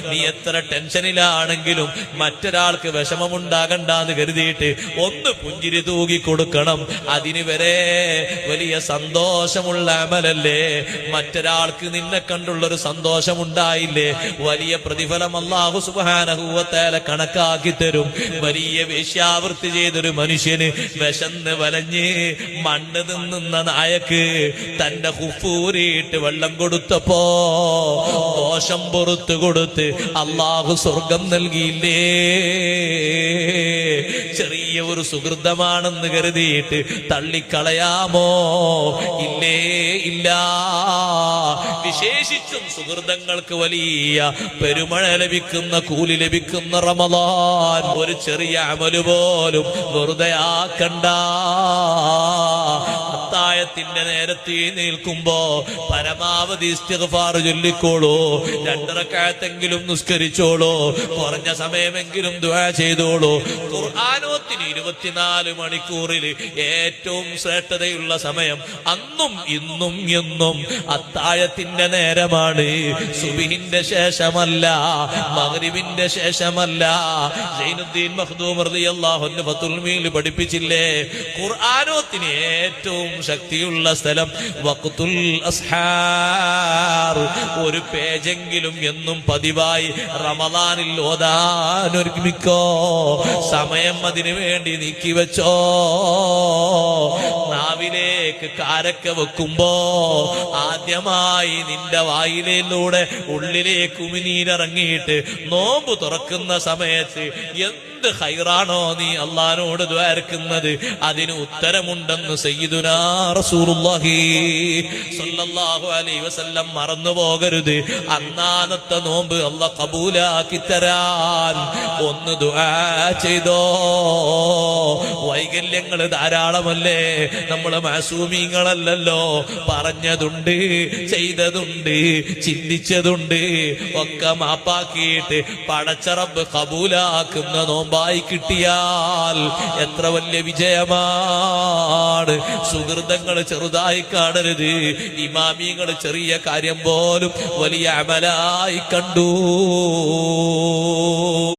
നീ എത്ര ടെൻഷനിലാണെങ്കിലും മറ്റൊരാൾക്ക് വിഷമമുണ്ടാകണ്ടെന്ന് കരുതിയിട്ട് ഒന്ന് പുഞ്ചിരി തൂകി കൊടുക്കണം. അതിന് വരെ വലിയ സന്തോഷമുള്ള അമലല്ലേ. മറ്റൊരാൾക്ക് നിന്നെ കണ്ടുള്ളൊരു സന്തോഷമുണ്ടായില്ലേ, വലിയ പ്രതിഫലം അല്ലാഹു സുബ്ഹാനഹു വ തആല കണക്കാക്കി തരും. വലിയ വേശ്യാവൃത്തി ചെയ്തൊരു മനുഷ്യന് വിശന്ന് വലഞ്ഞ് മണ്ണ് തിന്നുന്ന നായക്ക് തന്റെ ഖുഫൂരിട്ട് വെള്ളം കൊടുത്തപ്പോ ദോഷം പുറത്തു കൊടുത്ത് അല്ലാഹു സ്വർഗം നൽകിയില്ലേ. ചെറിയ ഒരു സുഹൃതമാണെന്ന് കരുതിയിട്ട് തള്ളിക്കളയാമോ? ഇല്ലേ, ഇല്ല. വിശേഷിച്ചും സുഹൃതങ്ങൾക്ക് വലിയ പെരുമഴ ലഭിക്കുന്ന, കൂലി ലഭിക്കുന്ന റമളാൻ ഒരു ചെറിയ അമല് പോലും വെറുതെ ആക്കണ്ട. അത്താഴത്തിന്റെ നേരത്തെ നിൽക്കുമ്പോ പരമാവധി ഇസ്തിഗ്ഫാർ ചൊല്ലിക്കോളൂ. 2 റക്അത്തെങ്കിലും നിസ്കരിച്ചോളൂ. കുറഞ്ഞ സമയമെങ്കിലും ദുആ ചെയ്തോളൂ. ഖുർആനോത്തിന് 24 മണിക്കൂറിൽ ഏറ്റവും ശ്രേഷ്ഠതയുള്ള സമയം അന്നും ഇന്നും എന്നും അത്താഴത്തിന്റെ നേരമാണ്. സുബ്ഹിന്റെ ശേഷമല്ല, മഗ്രിബിന്റെ ശേഷമല്ല. സൈനുദ്ദീൻ മഖ്ദൂം റളിയല്ലാഹു അൻഹു ഫത്തുൽ മീൽ പഠിപ്പിച്ചില്ലേ, ഖുർആനോത്തിന് ഏറ്റവും ശക്തിയുള്ള സ്ഥലം വഖ്തുൽ അസ്ഹാർ. ഒരു പേജെങ്കിലും എന്നും പതിവായി റമളാനിൽ ഓതാൻ ഒരുമിക്കോ. സമയം അതിനു വേണ്ടി നീക്കിവെച്ചോ. നാവിലേക്ക് കാരക്ക വെക്കുമ്പോ ആദ്യമായി നിന്റെ വായിലൂടെ ഉള്ളിലേക്ക് ഉമിനീരിറങ്ങിയിട്ട് നോമ്പ് തുറക്കുന്ന സമയത്ത് എന്ത് ഖൈറാണോ നീ അല്ലാഹുവോട് ദ്വാരക്കുന്നത്, അതിന് ഉത്തരമുണ്ടെന്ന് സയ്യിദുനാ റസൂലുള്ളാഹി സ്വല്ലല്ലാഹു അലൈഹി വസല്ലം മറന്നു പോകരുത്. അന്നാന്നത്തെ നോമ്പ് അല്ലാഹു കബൂലാക്കി തരാൻ ഒന്ന് ദുആ ചെയ്തോ. വൈകല്യങ്ങൾ ധാരാളമല്ലേ, നമ്മള് മാസൂമീങ്ങളല്ലല്ലോ. പറഞ്ഞതുണ്ട്, ചെയ്തതുണ്ട്, ചിന്തിച്ചതുണ്ട്, ഒക്കെ മാപ്പാക്കിയിട്ട് പടച്ച റബ്ബ് കബൂലാക്കുന്ന നോമ്പായി കിട്ടിയാൽ എത്ര വലിയ വിജയമാണ്. സുഹൃതങ്ങൾ ചെറുതായി കാണരുത്. ഇമാമിങ്ങൾ ചെറിയ കാര്യം പോലും വലിയ അമലായി കണ്ടു.